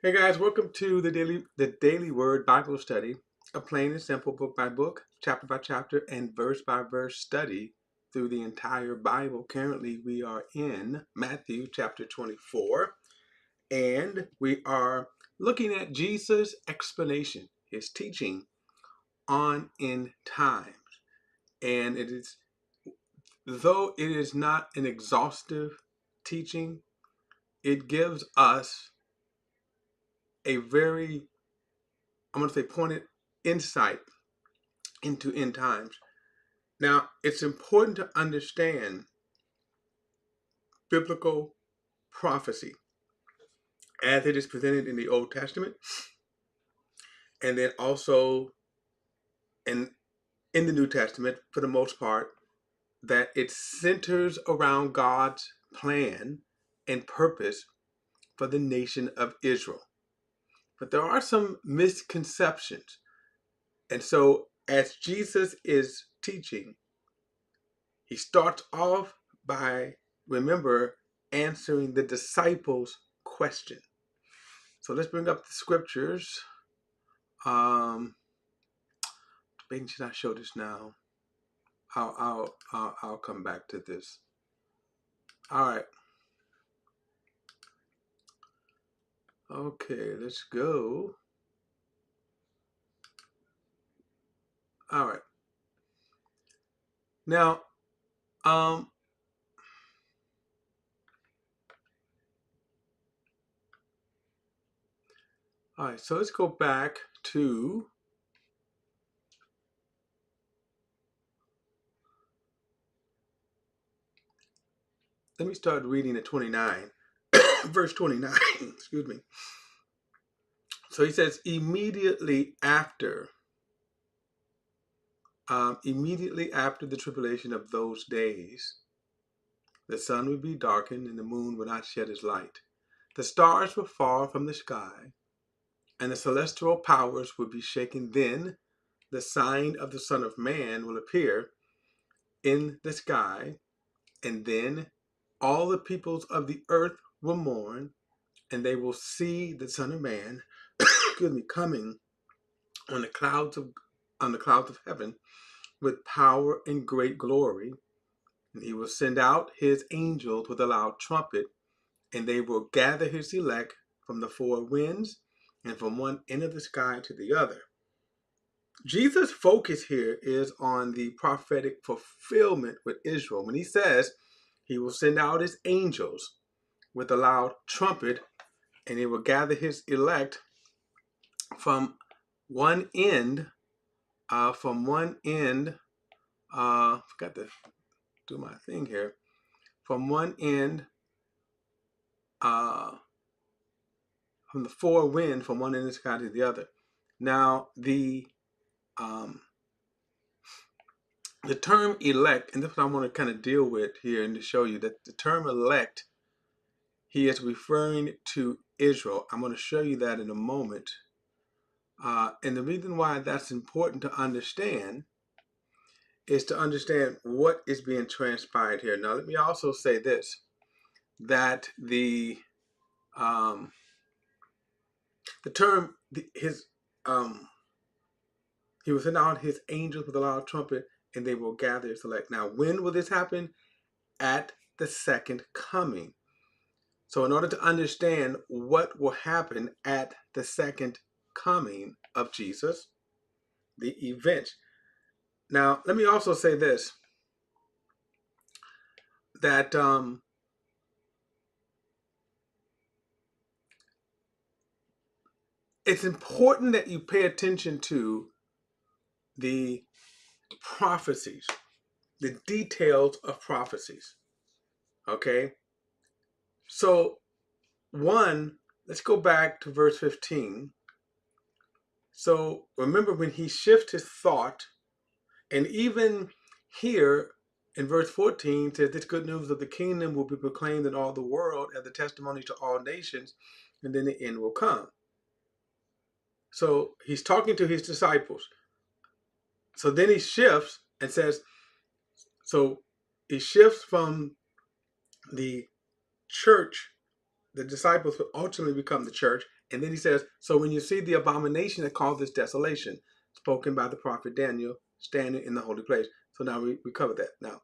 Hey guys, welcome to the daily Word Bible study, a plain and simple book by book, chapter by chapter, and verse by verse study through the entire Bible. Currently, we are in Matthew chapter 24, and we are looking at Jesus' explanation, his teaching on end times. And though it is not an exhaustive teaching, it gives us a very, I'm going to say, pointed insight into end times. Now, it's important to understand biblical prophecy as it is presented in the Old Testament, and then also in the New Testament, for the most part, that it centers around God's plan and purpose for the nation of Israel. But there are some misconceptions. And so, as Jesus is teaching, he starts off by, remember, answering the disciples' question. So let's bring up the scriptures. Debating, should I show this now? I'll come back to this. All right. Okay, let's go. All right. Now, all right. So let's go back to. Let me start reading at 29, verse 29. Excuse me. So he says, immediately after the tribulation of those days, the sun would be darkened and the moon would not shed its light. The stars would fall from the sky and the celestial powers would be shaken. Then the sign of the Son of Man will appear in the sky, and then all the peoples of the earth will mourn, and they will see the Son of Man coming on the clouds of heaven with power and great glory. And he will send out his angels with a loud trumpet, and they will gather his elect from the four winds and from one end of the sky to the other. Jesus' focus here is on the prophetic fulfillment with Israel. When he says he will send out his angels with a loud trumpet, and he will gather his elect from one end, forgot to do my thing here, from one end, from the four winds, from one end of the sky to the other. Now, the term elect, and this is what I want to kind of deal with here and to show you that the term elect, he is referring to Israel. I'm going to show you that in a moment. And the reason why that's important to understand is to understand what is being transpired here. Now, let me also say this, that the term, he will send out his angels with a loud trumpet, and they will gather his elect. Now, when will this happen? At the second coming. So in order to understand what will happen at the second coming of Jesus, the event. Now, let me also say this, that it's important that you pay attention to the prophecies, the details of prophecies. Okay? So, let's go back to verse 15. So, remember when he shifts his thought, and even here in verse 14 says, this good news of the kingdom will be proclaimed in all the world as a testimony to all nations, and then the end will come. So he's talking to his disciples. So then he shifts and says, so he shifts from the church the disciples would ultimately become the church. And then he says, so when you see the abomination that caused this desolation, spoken by the prophet Daniel, standing in the holy place. So now we covered that. Now,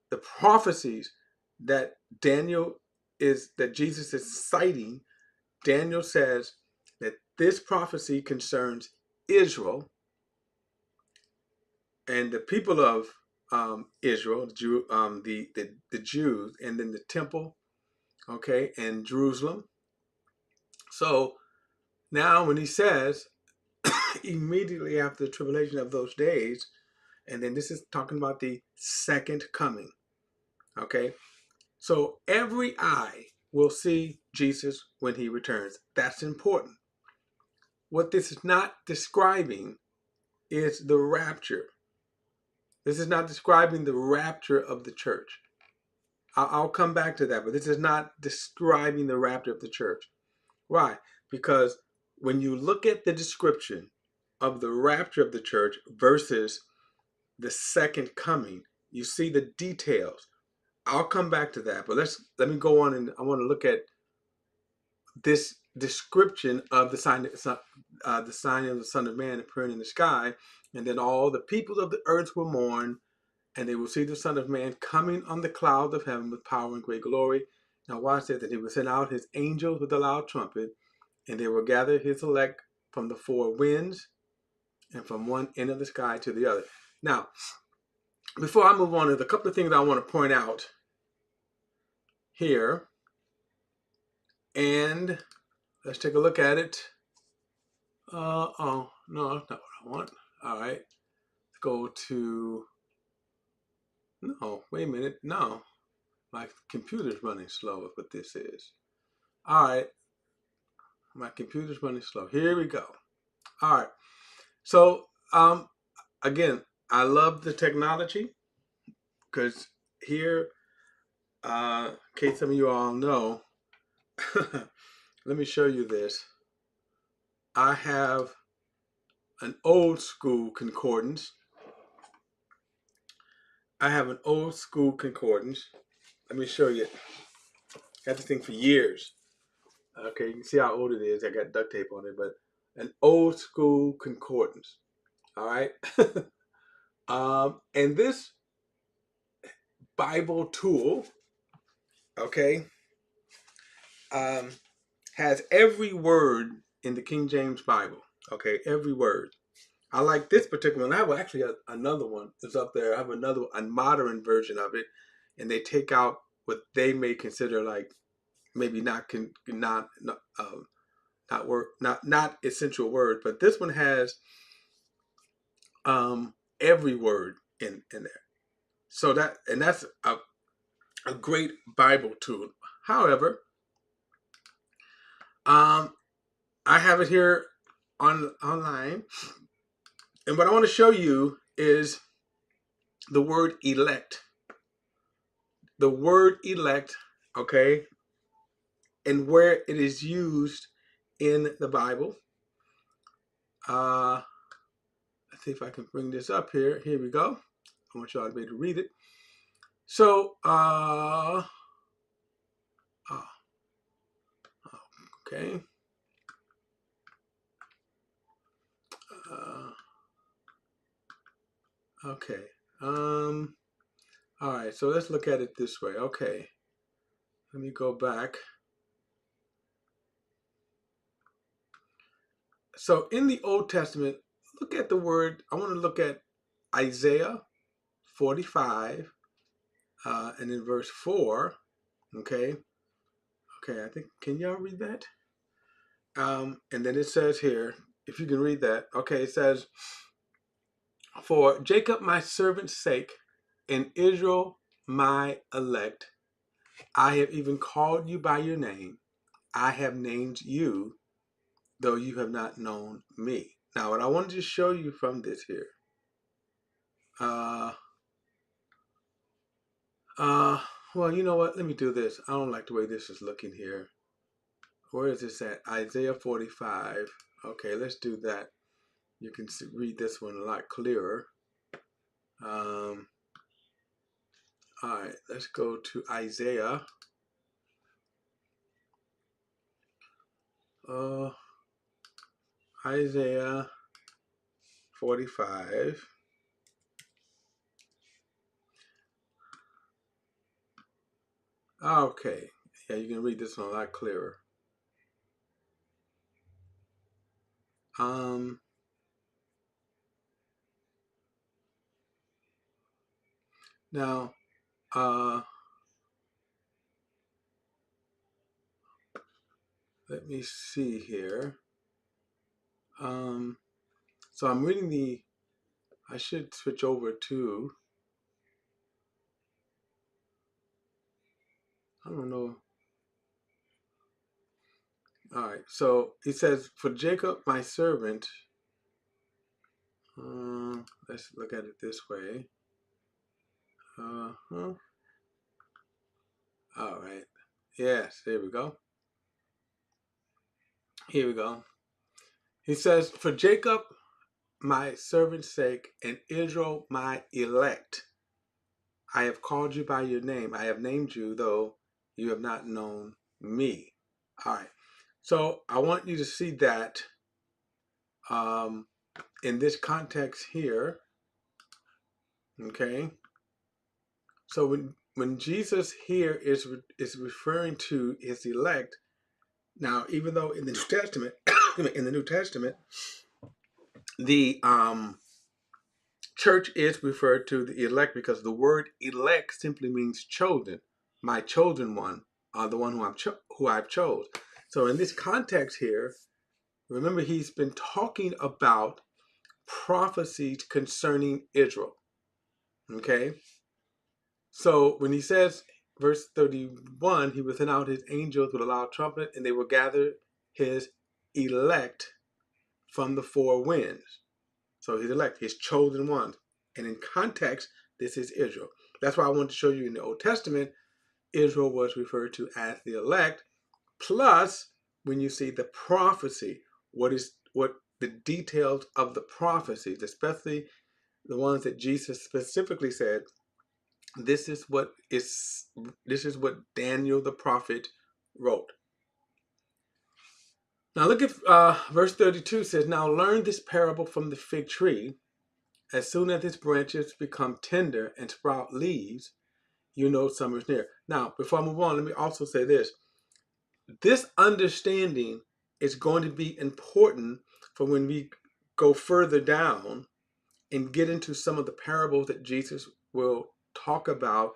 the prophecies that that Jesus is citing, Daniel says that this prophecy concerns Israel and the people of Israel, the Jews, and then the temple, okay, and Jerusalem. So now when he says immediately after the tribulation of those days, and then this is talking about the second coming, okay? So every eye will see Jesus when he returns. That's important. What this is not describing is the rapture. This is not describing the rapture of the church. I'll come back to that, but this is not describing the rapture of the church. Why? Because when you look at the description of the rapture of the church versus the second coming, you see the details. I'll come back to that, but let me go on, and I want to look at this description of the sign of the Son of Man appearing in the sky, and then all the people of the earth will mourn, and they will see the Son of Man coming on the clouds of heaven with power and great glory. Now watch that he will send out his angels with a loud trumpet, and they will gather his elect from the four winds and from one end of the sky to the other. Now, before I move on, there's a couple of things I want to point out here, and let's take a look at it. Oh, no, that's not what I want. All right, let's go to, no, wait a minute, no. My computer's running slow is what this is. All right, my computer's running slow. Here we go. All right, so again, I love the technology because here, in case some of you all know, let me show you this. I have an old school concordance. Let me show you. Had this thing for years. Okay, you can see how old it is. I got duct tape on it, but an old school concordance. All right. And this Bible tool, okay, has every word in the King James Bible. Okay, every word. I like this particular one. I have actually another one. It's up there. I have a modern version of it, and they take out what they may consider like maybe not essential words. But this one has every word in there. So that's a great Bible tool. However, I have it here online, and what I want to show you is the word elect. The word elect, okay, and where it is used in the Bible. Let's see if I can bring this up here. Here we go. I want y'all to be able to read it. So, okay. Okay. All right. So let's look at it this way. Okay. Let me go back. So in the Old Testament, look at the word. I want to look at Isaiah 45, and in verse 4. Okay. Okay. I think, can y'all read that? And then it says here, if you can read that. Okay. It says, for Jacob my servant's sake, and Israel my elect, I have even called you by your name. I have named you, though you have not known me. Now, what I wanted to show you from this here. Well, you know what? Let me do this. I don't like the way this is looking here. Where is this at? Isaiah 45. Okay, let's do that. You can read this one a lot clearer. All right, let's go to Isaiah. Uh, Isaiah 45. Okay. Yeah, you can read this one a lot clearer. Um, Now, let me see here. So I'm reading I should switch over to, I don't know. All right. So he says, for Jacob, my servant, let's look at it this way. Uh-huh. All right. Yes, here we go. Here we go. He says, for Jacob, my servant's sake, and Israel, my elect, I have called you by your name. I have named you, though you have not known me. All right. So I want you to see that um, in this context here. Okay. So when Jesus here is referring to his elect, now even though in the New Testament, the church is referred to the elect because the word elect simply means chosen. My chosen one, the one who I've chose. So in this context here, remember he's been talking about prophecies concerning Israel. Okay, so when he says, verse 31, he will send out his angels with a loud trumpet, and they will gather his elect from the four winds. So his elect, his chosen ones. And in context, this is Israel. That's why I want to show you in the Old Testament, Israel was referred to as the elect. Plus, when you see the prophecy, what the details of the prophecies, especially the ones that Jesus specifically said, this is what Daniel the prophet wrote. Now look at verse 32 says, now learn this parable from the fig tree. As soon as its branches become tender and sprout leaves, you know summer is near. Now, before I move on, let me also say this. This understanding is going to be important for when we go further down and get into some of the parables that Jesus will talk about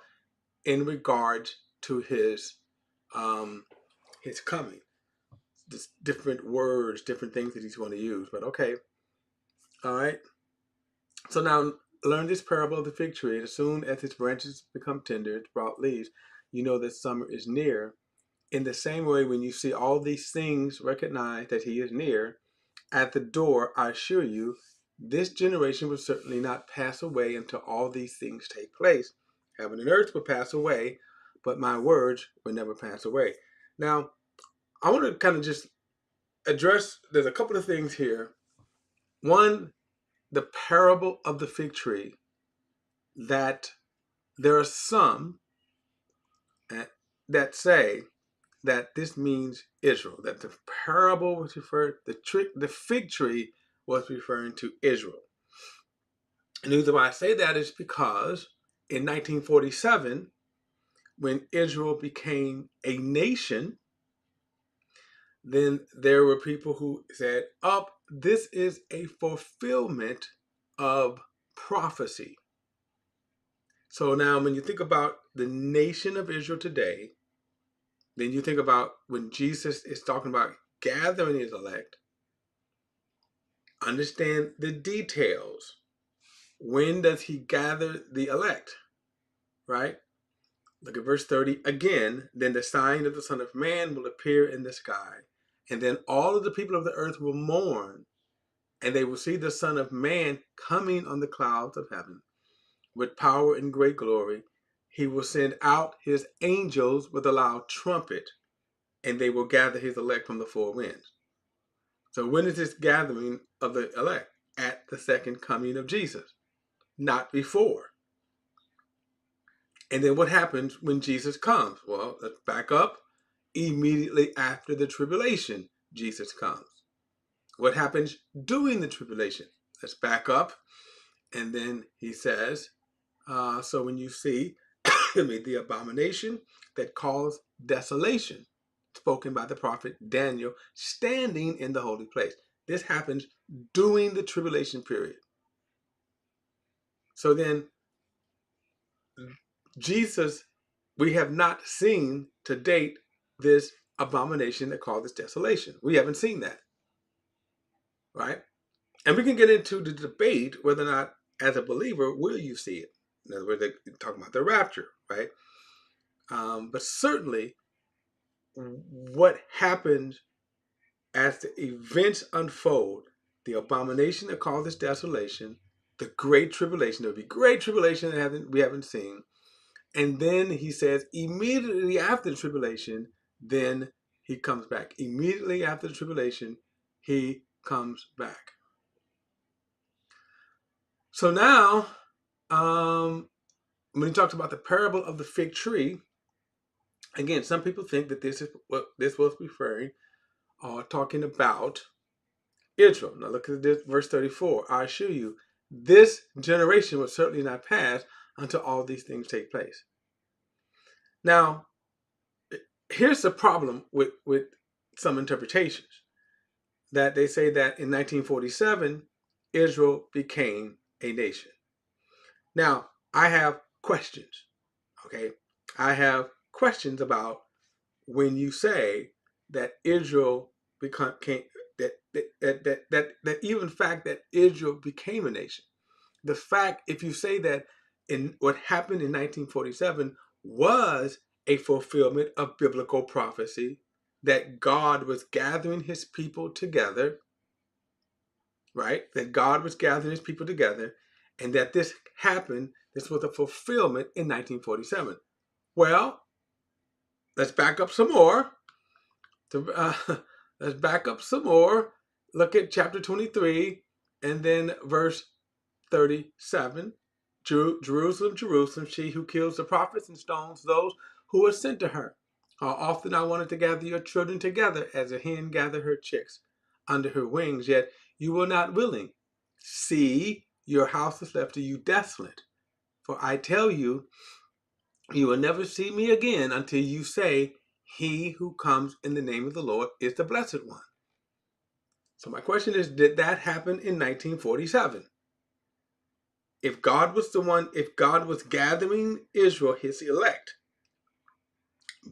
in regards to his coming. Just different words, different things that he's going to use. But okay, all right. So now learn this parable of the fig tree. As soon as its branches become tender, it sprout leaves, you know that summer is near. In the same way, when you see all these things, recognize that he is near. At the door, I assure you, this generation will certainly not pass away until all these things take place. Heaven and earth will pass away, but my words will never pass away. Now, I want to kind of just address, there's a couple of things here. One, the parable of the fig tree, that there are some that say that this means Israel, that the parable was the fig tree was referring to Israel. And the reason why I say that is because in 1947, when Israel became a nation, then there were people who said, oh, this is a fulfillment of prophecy. So now when you think about the nation of Israel today, then you think about when Jesus is talking about gathering his elect, understand the details. When does he gather the elect? Right? Look at verse 30 again. Then the sign of the Son of Man will appear in the sky. And then all of the people of the earth will mourn. And they will see the Son of Man coming on the clouds of heaven with power and great glory. He will send out his angels with a loud trumpet, and they will gather his elect from the four winds. So when is this gathering of the elect? At the second coming of Jesus, not before. And then what happens when Jesus comes? Well, let's back up. Immediately after the tribulation, Jesus comes. What happens during the tribulation? Let's back up. And then he says, so when you see the abomination that caused desolation, spoken by the prophet Daniel, standing in the holy place. This happens during the tribulation period. So then, Jesus, we have not seen to date this abomination that caused this desolation. We haven't seen that, right? And we can get into the debate whether or not, as a believer, will you see it? In other words, they're talking about the rapture, right? But certainly, what happens as the events unfold, the abomination that caused this desolation, the great tribulation, there'll be great tribulation that we haven't seen. And then he says, immediately after the tribulation, then he comes back. Immediately after the tribulation, he comes back. So now, when he talks about the parable of the fig tree, again, some people think that this is what this was referring or talking about Israel. Now look at this, verse 34. I assure you, this generation will certainly not pass until all these things take place. Now, here's the problem with some interpretations, that they say that in 1947, Israel became a nation. Now, I have questions, okay? I have questions about when you say that Israel became, that even fact that Israel became a nation. The fact, if you say that in what happened in 1947 was a fulfillment of biblical prophecy, that God was gathering his people together, right? That God was gathering his people together, and that this happened, this was a fulfillment in 1947. Well, let's back up some more. Let's back up some more. Look at chapter 23 and then verse 37. Jerusalem, Jerusalem, she who kills the prophets and stones those who are sent to her. How often I wanted to gather your children together as a hen gathers her chicks under her wings, yet you were not willing. See, your house is left to you desolate. For I tell you, you will never see me again until you say, he who comes in the name of the Lord is the blessed one. So my question is, did that happen in 1947? If God was gathering Israel, his elect,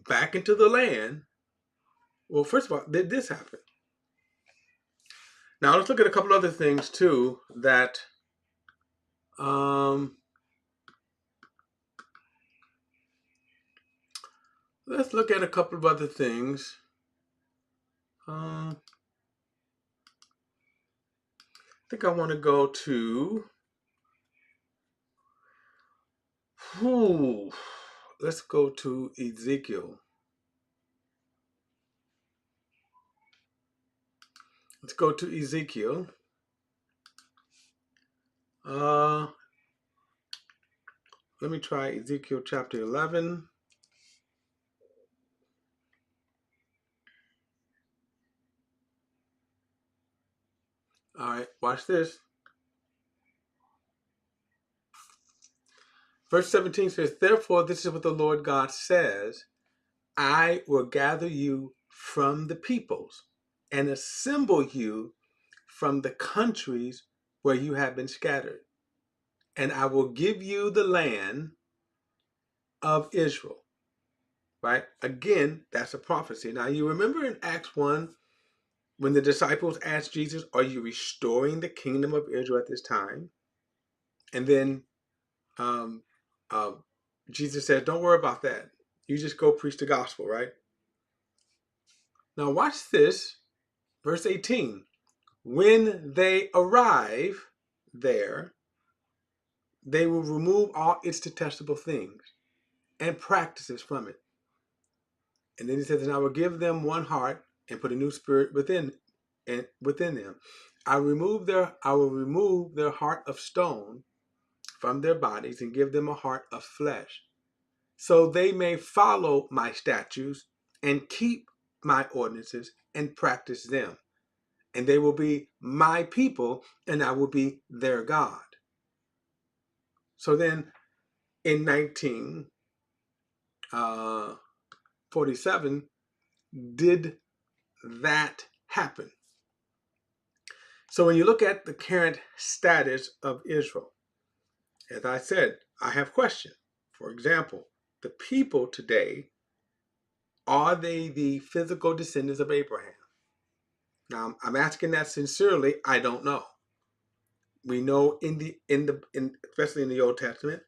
back into the land, well, first of all, did this happen? Now let's look at a couple other things too that let's look at a couple of other things. I think I want to go to let's go to Ezekiel. Let's go to Ezekiel. Let me try Ezekiel chapter 11. All right, watch this. Verse 17 says, therefore, this is what the Lord God says, I will gather you from the peoples and assemble you from the countries where you have been scattered. And I will give you the land of Israel. Right? Again, that's a prophecy. Now, you remember in Acts 1, when the disciples asked Jesus, are you restoring the kingdom of Israel at this time? And then Jesus said, don't worry about that. You just go preach the gospel, right? Now watch this, verse 18. When they arrive there, they will remove all its detestable things and practices from it. And then he says, and I will give them one heart and put a new spirit within them. I will remove their heart of stone from their bodies and give them a heart of flesh, so they may follow my statutes and keep my ordinances and practice them. And they will be my people, and I will be their God. So then in 1947, did that happen? So when you look at the current status of Israel, as I said, I have questions. For example, the people today, are they the physical descendants of Abraham? Now, I'm asking that sincerely. I don't know. We know especially in the Old Testament,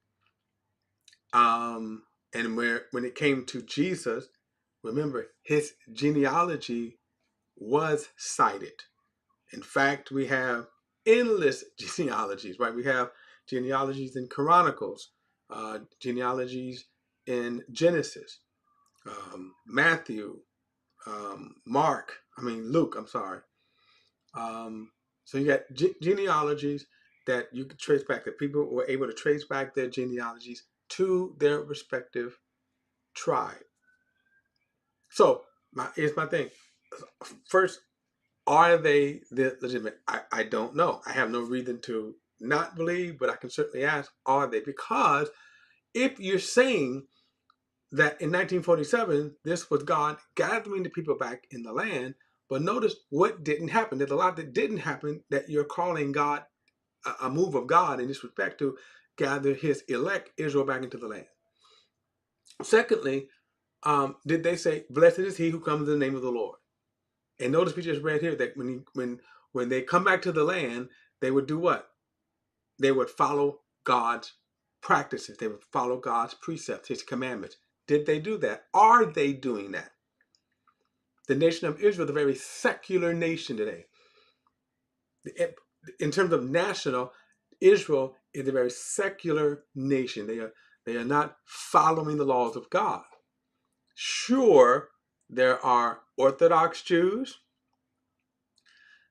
and when it came to Jesus, remember his genealogy was cited. In fact, we have endless genealogies, right? We have genealogies in Chronicles, genealogies in Genesis, Matthew, Luke, I'm sorry. So you got genealogies that you could trace back, that people were able to trace back their genealogies to their respective tribe. So here's my thing. First, are they legitimate? I don't know. I have no reason to not believe, but I can certainly ask, are they? Because if you're saying that in 1947, this was God gathering the people back in the land, but notice what didn't happen. There's a lot that didn't happen that you're calling God a move of God in this respect to gather his elect Israel back into the land. Secondly, did they say, "Blessed is he who comes in the name of the Lord"? And notice we just read here that when they come back to the land, they would do what? They would follow God's practices. They would follow God's precepts, his commandments. Did they do that? Are they doing that? The nation of Israel is a very secular nation today. In terms of national, Israel is a very secular nation. They are not following the laws of God. Sure, there are Orthodox Jews,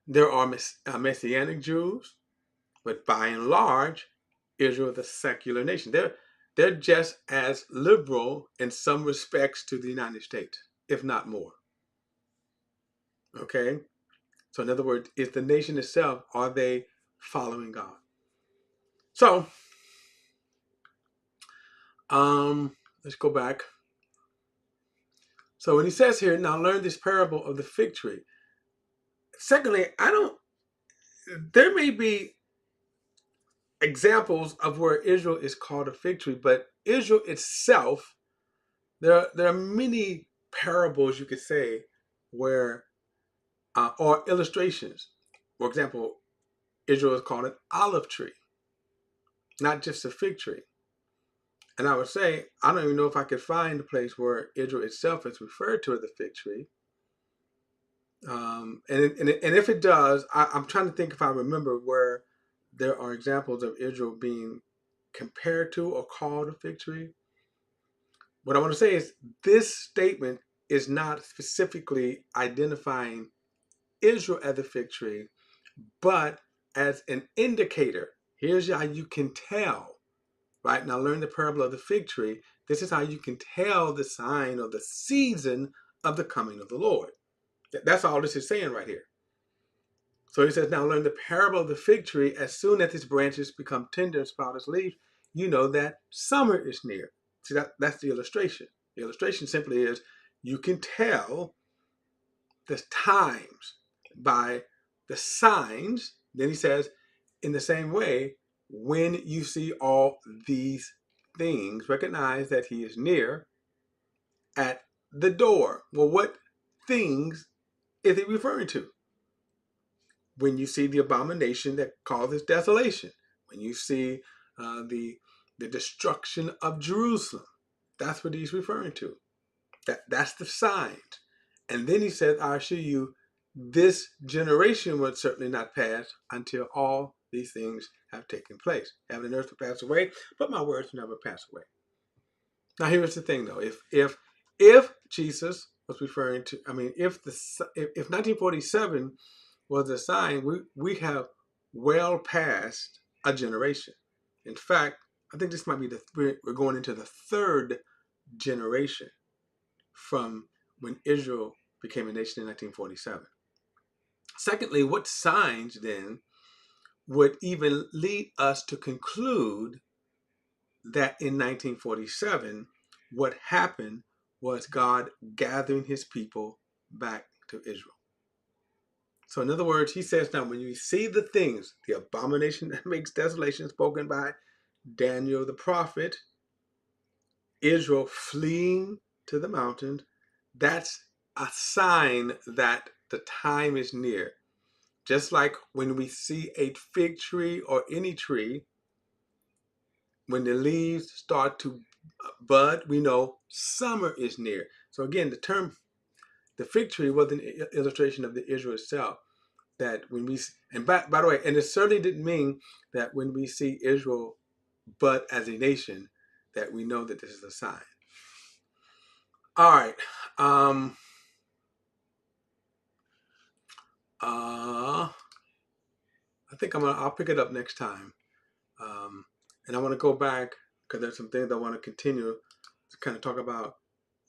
there are Messianic Jews, but by and large, Israel is a secular nation. They're just as liberal in some respects to the United States, if not more. Okay? So in other words, is the nation itself, are they following God? So, let's go back. So when he says here, now learn this parable of the fig tree. Secondly, there may be examples of where Israel is called a fig tree, but Israel itself, there are many parables you could say where, or illustrations. For example, Israel is called an olive tree, not just a fig tree. And I would say, I don't even know if I could find a place where Israel itself is referred to as a fig tree. And if it does, I'm trying to think if I remember where there are examples of Israel being compared to or called a fig tree. What I want to say is this statement is not specifically identifying Israel as a fig tree, but as an indicator. Here's how you can tell, right? Now learn the parable of the fig tree. This is how you can tell the sign or the season of the coming of the Lord. That's all this is saying right here. So he says, now learn the parable of the fig tree. As soon as its branches become tender and sprout its leaves, you know that summer is near. See, that's the illustration. The illustration simply is you can tell the times by the signs. Then he says, in the same way, when you see all these things, recognize that he is near at the door. Well, what things is he referring to? When you see the abomination that causes desolation, when you see the destruction of Jerusalem, that's what he's referring to. That's the signs. And then he says, I assure you, this generation would certainly not pass until all these things have taken place. Heaven and earth will pass away, but my words will never pass away. Now here's the thing, though. If Jesus was referring to, if 1947 was a sign, we have well past a generation. In fact, I think this might be we're going into the third generation from when Israel became a nation in 1947. Secondly, what signs then would even lead us to conclude that in 1947, what happened was God gathering his people back to Israel. So in other words, he says now, when you see the things, the abomination that makes desolation spoken by Daniel the prophet, Israel fleeing to the mountains, that's a sign that the time is near. Just like when we see a fig tree or any tree, when the leaves start to bud, we know summer is near. So again, the fig tree was an illustration of the Israel itself. That when we, and by the way, and it certainly didn't mean that when we see Israel bud as a nation, that we know that this is a sign. All right. I think I'll pick it up next time. And I want to go back because there's some things I want to continue to kind of talk about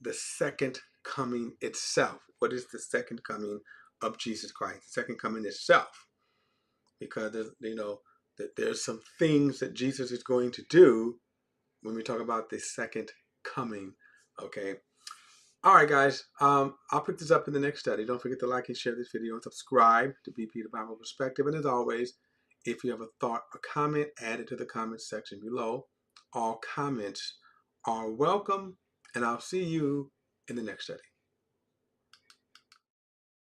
the second coming itself. What is the second coming of Jesus Christ? The second coming itself, because there's some things that Jesus is going to do when we talk about the second coming. Okay. All right, guys. I'll pick this up in the next study. Don't forget to like and share this video and subscribe to BP the Bible Perspective. And as always, if you have a thought or comment, add it to the comments section below. All comments are welcome, and I'll see you in the next study.